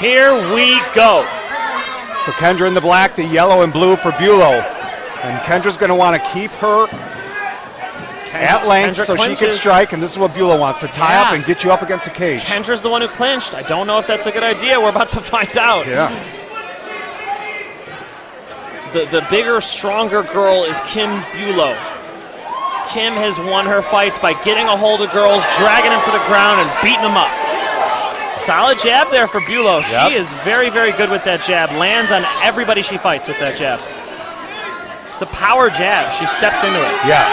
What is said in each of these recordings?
Here we go. So Kendra in the black, the yellow and blue for Bulow. And Kendra's going to want to keep her at length so she can strike, and this is what Bulow wants, to tie up and get you up against the cage. Kendra's the one who clinched. I don't know if that's a good idea. We're about to find out. Yeah. The bigger, stronger girl is Kim Bulow. Kim has won her fights by getting a hold of girls, dragging them to the ground, and beating them up. Solid jab there for Bulow. Yep. She is very, very good with that jab. Lands on everybody she fights with that jab. It's a power jab. She steps into it. Yeah.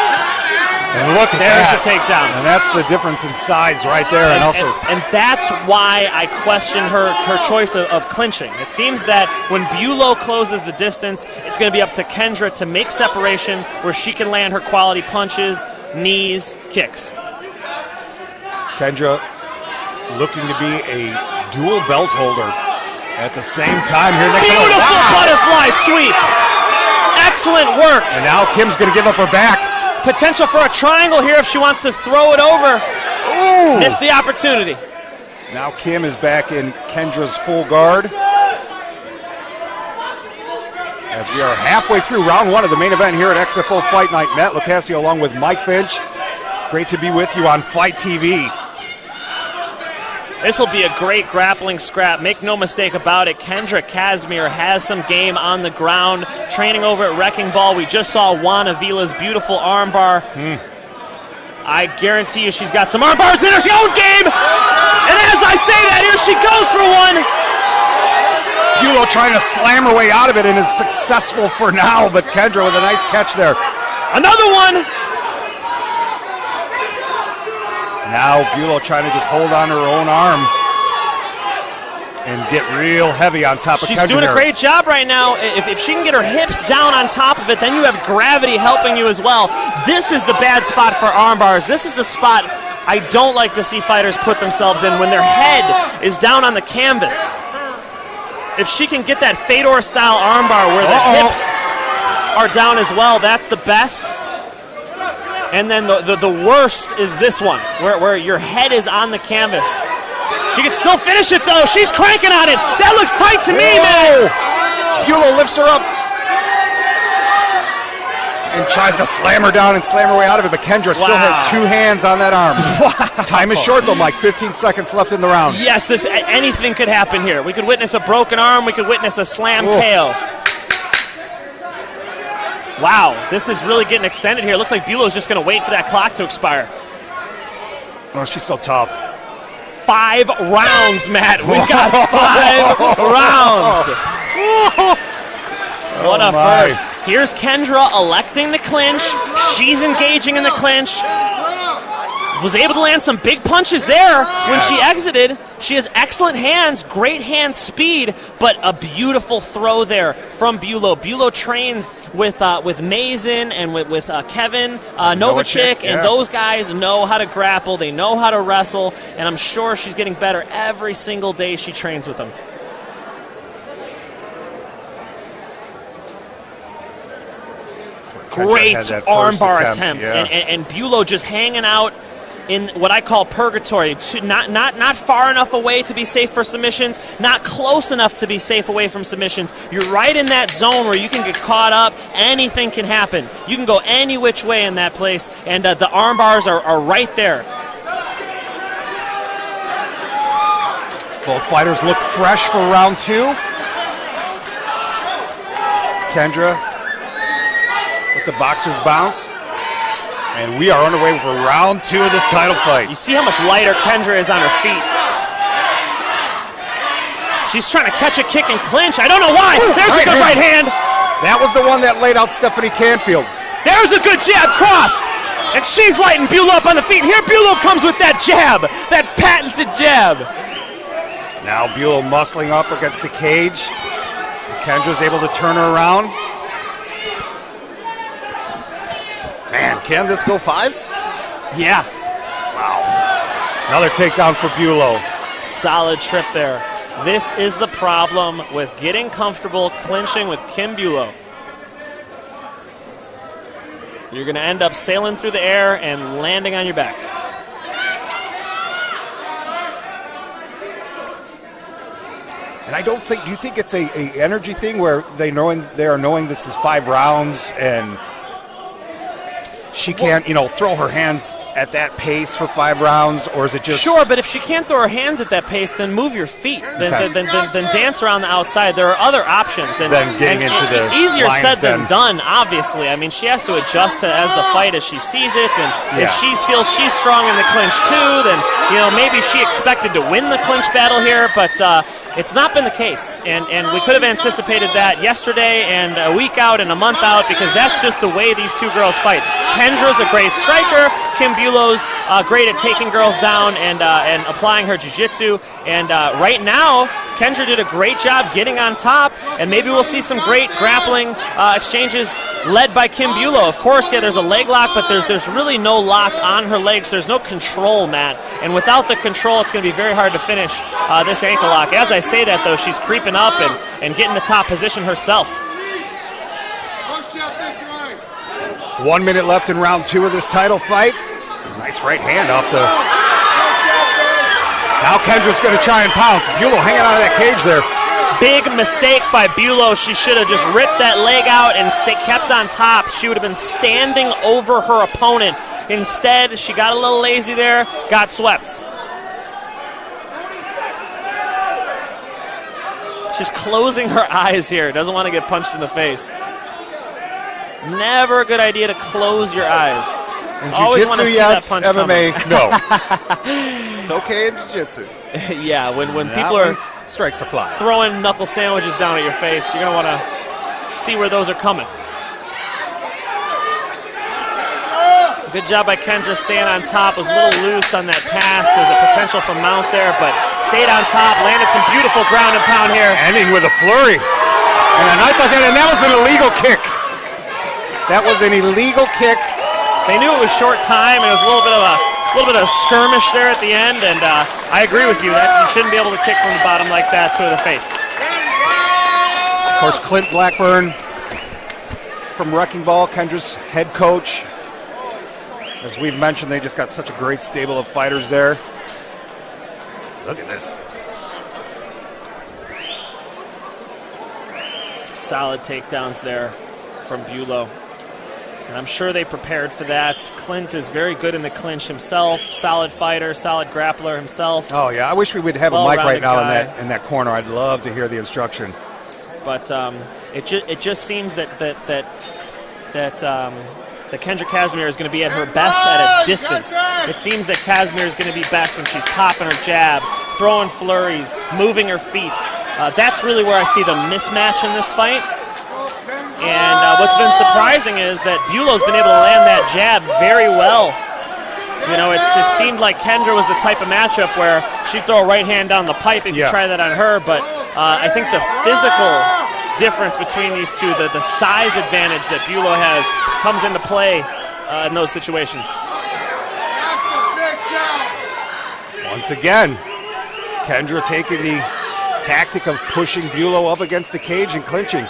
And look at There's that. the takedown. And that's the difference in size right there. And that's why I question her choice of clinching. It seems that when Bulow closes the distance, it's going to be up to Kendra to make separation where she can land her quality punches, knees, kicks. Kendra looking to be a dual belt holder at the same time here. Beautiful butterfly sweep. Excellent work. And now Kim's going to give up her back. Potential for a triangle here if she wants to throw it over. Ooh. Missed the opportunity. Now Kim is back in Kendra's full guard. As we are halfway through round one of the main event here at XFO Fight Night. Matt Locascio along with Mike Finch. Great to be with you on Fight TV. This will be a great grappling scrap. Make no mistake about it. Kendra Kazmaier has some game on the ground. Training over at Wrecking Ball. We just saw Juan Avila's beautiful armbar. I guarantee you she's got some arm bars in her own game. And as I say that, here she goes for one. Bulow trying to slam her way out of it and is successful for now, but Kendra with a nice catch there. Another one. Now Bulow trying to just hold on her own arm and get real heavy on top of Kendra. She's doing a great job right now. If she can get her hips down on top of it, then you have gravity helping you as well. This is the bad spot for arm bars. This is the spot I don't like to see fighters put themselves in when their head is down on the canvas. If she can get that Fedor-style arm bar where the hips are down as well, that's the best. And then the worst is this one, where your head is on the canvas. She can still finish it, though. She's cranking on it. That looks tight to me, man. Bulow lifts her up and tries to slam her down and slam her way out of it, but Kendra still has two hands on that arm. Time is short, though, Mike. 15 seconds left in the round. Yes, anything could happen here. We could witness a broken arm. We could witness a slam KO. Wow, this is really getting extended here. Looks like Bulow's just going to wait for that clock to expire. Oh, she's so tough. 5 rounds, Matt. We got 5 rounds. What a first. Here's Kendra electing the clinch. She's engaging in the clinch. Was able to land some big punches there when she exited. She has excellent hands, great hand speed, but a beautiful throw there from Bulow. Bulow trains with Mason and with Kevin Novacek, and those guys know how to grapple. They know how to wrestle, and I'm sure she's getting better every single day she trains with them. Great armbar attempt, and Bulow just hanging out in what I call purgatory, not far enough away to be safe for submissions, not close enough to be safe away from submissions. You're right in that zone where you can get caught up. Anything can happen. You can go any which way in that place, and the arm bars are right there. Both fighters look fresh for round 2. Kendra with the boxer's bounce. And we are underway for round 2 of this title fight. You see how much lighter Kendra is on her feet. She's trying to catch a kick and clinch. I don't know why. There's a good right hand. That was the one that laid out Stephanie Canfield. There's a good jab cross. And she's lighting Bulow up on the feet. Here Bulow comes with that jab, that patented jab. Now Bulow muscling up against the cage. Kendra's able to turn her around. Man, can this go 5? Yeah. Wow. Another takedown for Bulow. Solid trip there. This is the problem with getting comfortable clinching with Kim Bulow. You're going to end up sailing through the air and landing on your back. And I don't think. Do you think it's a energy thing where they are knowing this is 5 rounds and she can't, throw her hands at that pace for 5 rounds, or is it just sure? But if she can't throw her hands at that pace, then move your feet, then dance around the outside. There are other options, and then getting into the easier lion's said den. than done. Obviously, I mean, she has to adjust to as the fight as she sees it, and if she feels she's strong in the clinch too, then maybe she expected to win the clinch battle here, but. It's not been the case, and we could have anticipated that yesterday and a week out and a month out, because that's just the way these two girls fight. Kendra's a great striker. Kim Bulow's great at taking girls down and applying her jiu-jitsu. And right now, Kendra did a great job getting on top, and maybe we'll see some great grappling exchanges led by Kim Bulow. Of course, there's a leg lock, but there's really no lock on her legs. There's no control, Matt. And without the control, it's going to be very hard to finish this ankle lock. As I say that, though, she's creeping up and getting the top position herself. 1 minute left in round 2 of this title fight. Nice right hand off the... Now Kendra's going to try and pounce. Bulow hanging out of that cage there. Big mistake by Bulow. She should have just ripped that leg out and kept on top. She would have been standing over her opponent. Instead, she got a little lazy there, got swept. She's closing her eyes here. Doesn't want to get punched in the face. Never a good idea to close your eyes. In Always want to jiu-jitsu, see yes. that punch MMA, coming. no. It's okay in jiu-jitsu. Yeah, when people are strikes are flying, throwing knuckle sandwiches down at your face, you're going to want to see where those are coming. Good job by Kendra staying on top. Was a little loose on that pass. There's a potential for mount there, but stayed on top. Landed some beautiful ground and pound here. Ending with a flurry. And a knife like that, and that was an illegal kick. That was an illegal kick. They knew it was short time, and it was a little bit of a skirmish there at the end, and I agree with you that you shouldn't be able to kick from the bottom like that to the face. Of course, Clint Blackburn from Wrecking Ball, Kendra's head coach. As we've mentioned, they just got such a great stable of fighters there. Look at this. Solid takedowns there from Bulow. And I'm sure they prepared for that. Clint is very good in the clinch himself. Solid fighter, solid grappler himself. Oh, yeah. I wish we would have a mic right now in that corner. I'd love to hear the instruction. But it just seems that Kendra Kazmaier is going to be at her best at a distance. It seems that Kazmaier is going to be best when she's popping her jab, throwing flurries, moving her feet. That's really where I see the mismatch in this fight. And what's been surprising is that Bulow's been able to land that jab very well. It seemed like Kendra was the type of matchup where she'd throw a right hand down the pipe if you try that on her, but I think the physical difference between these two, the size advantage that Bulow has, comes into play in those situations. Once again, Kendra taking the tactic of pushing Bulow up against the cage and clinching.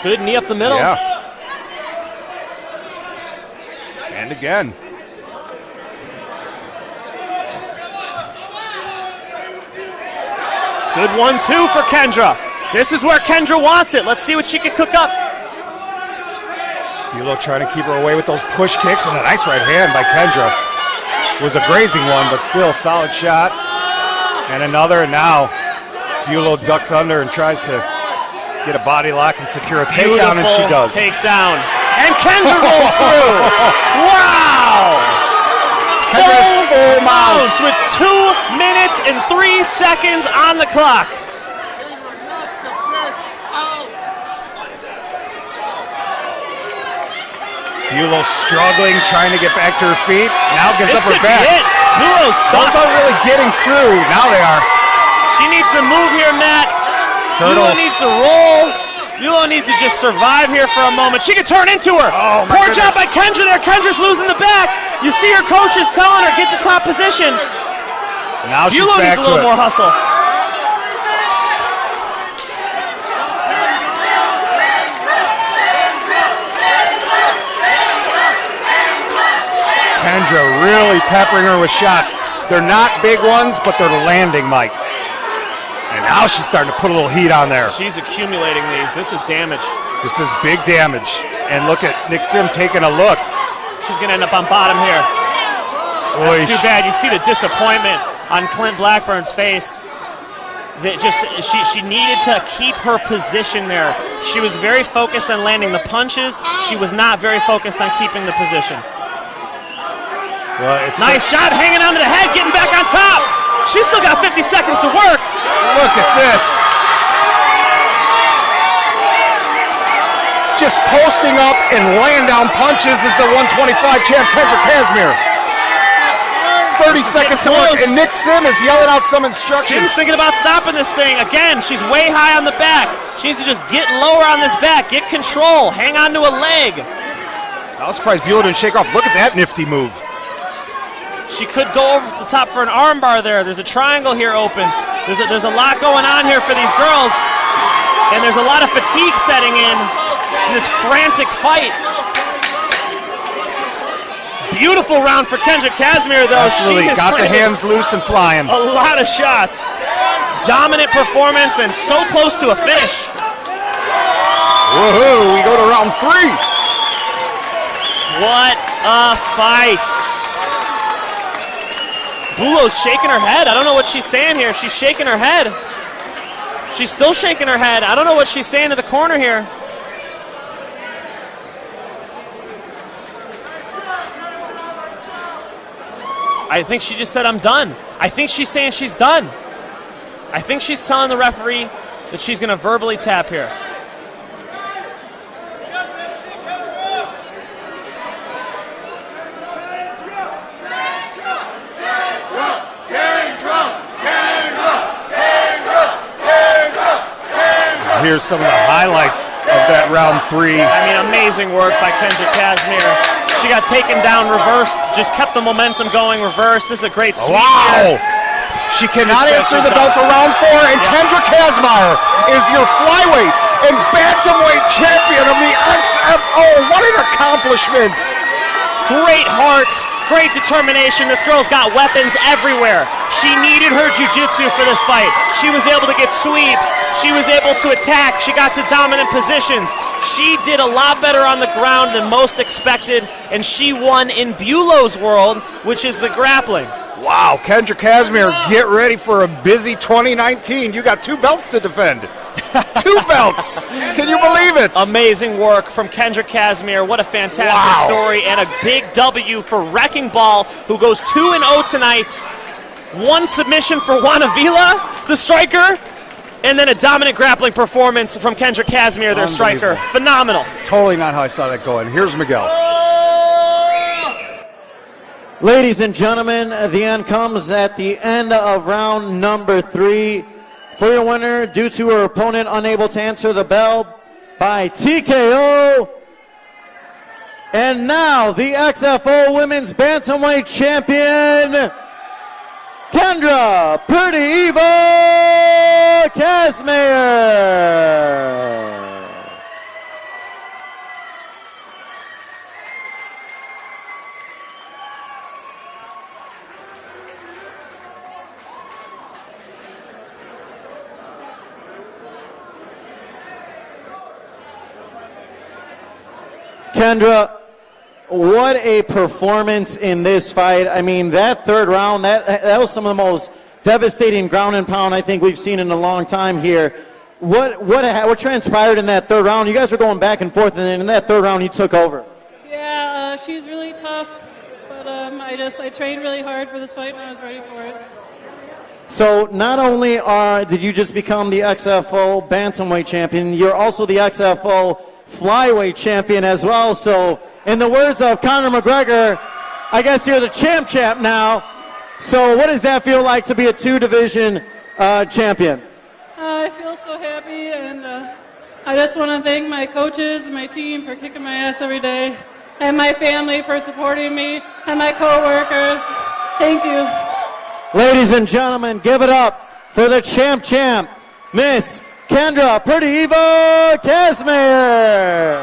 Good knee up the middle. Yeah. And again. Good 1-2 for Kendra. This is where Kendra wants it. Let's see what she can cook up. Bulow trying to keep her away with those push kicks, and a nice right hand by Kendra. It was a grazing one, but still solid shot. And another, and now Bulow ducks under and tries to get a body lock and secure a takedown, and she does. Takedown. And Kendra rolls through. Wow! Full mounts with 2 minutes and 3 seconds on the clock. Bulow struggling, trying to get back to her feet. Now gives up her back. Bulow's those aren't really getting through. Now they are. She needs to move here, Matt. Turtle. Bulow needs to roll. Bulow needs to just survive here for a moment. She can turn into her. Oh, Poor job by Kendra there. Kendra's losing the back. You see her coach is telling her, get the top position. Now she's Bulow back needs a little more hustle. Kendra really peppering her with shots. They're not big ones, but they're landing, Mike. And now she's starting to put a little heat on there. She's accumulating these. This is damage. This is big damage. And look at Nick Sim taking a look. She's going to end up on bottom here. That's too bad. You see the disappointment on Clint Blackburn's face. That just she needed to keep her position there. She was very focused on landing the punches. She was not very focused on keeping the position. Well, nice shot, hanging onto the head, getting back on top. She's still got 50 seconds to work. Look at this. Just posting up and laying down punches is the 125 champ, Kendra Kazmaier. 30 seconds to work, and Nick Sim is yelling out some instructions. Sim's thinking about stopping this thing. Again, she's way high on the back. She needs to just get lower on this back, get control, hang on to a leg. I was surprised Bulow didn't shake off. Look at that nifty move. She could go over the top for an armbar there. There's a triangle here open. There's a lot going on here for these girls, and there's a lot of fatigue setting in this frantic fight. Beautiful round for Kendra Kazmaier, though. Absolutely. She got the hands loose and flying. A lot of shots. Dominant performance and so close to a finish. Woohoo, we go to round 3. What a fight. Bulow's shaking her head. I don't know what she's saying here. She's shaking her head. She's still shaking her head. I don't know what she's saying to the corner here. I think she just said, I'm done. I think she's saying she's done. I think she's telling the referee that she's going to verbally tap here. Here's some of the highlights of that round 3. I mean, amazing work by Kendra Kazmaier. She got taken down reversed, just kept the momentum going reversed. This is a great sweep. Wow! Here. She cannot answer the bell for round 4, and Kendra Kazmaier is your flyweight and bantamweight champion of the XFO. What an accomplishment! Great heart, great determination. This girl's got weapons everywhere. She needed her jiu-jitsu for this fight. She was able to get sweeps. She was able to attack. She got to dominant positions. She did a lot better on the ground than most expected, and she won in Bulow's world, which is the grappling. Wow, Kendra Kazmaier, get ready for a busy 2019. You got 2 belts to defend. 2 belts. Can you believe it? Amazing work from Kendra Kazmaier. What a fantastic story, and a big W for Wrecking Ball, who goes 2-0 tonight. 1 submission for Juan Avila, the striker, and then a dominant grappling performance from Kendra Kazmaier, their striker. Phenomenal. Totally not how I saw that going. Here's Miguel. Ladies and gentlemen, the end comes at the end of round number 3. For your winner, due to her opponent unable to answer the bell by TKO. And now, the XFO Women's Bantamweight Champion, Kendra Pretty Eva Kazmaier. Kendra, what a performance in this fight. I mean, that 3rd round, that was some of the most devastating ground and pound I think we've seen in a long time here. What transpired in that 3rd round? You guys were going back and forth, and then in that 3rd round, you took over. Yeah, she's really tough, but I trained really hard for this fight, and I was ready for it. So not only did you just become the XFO Bantamweight champion, you're also the XFO Flyweight champion as well. So in the words of Conor McGregor, I guess you're the champ now. So what does that feel like to be a 2-division champion? I feel so happy, and I just want to thank my coaches and my team for kicking my ass every day, and my family for supporting me, and my co-workers. Thank you. Ladies and gentlemen, give it up for the champ, Miss Kendra Pretty Eva Kazmaier.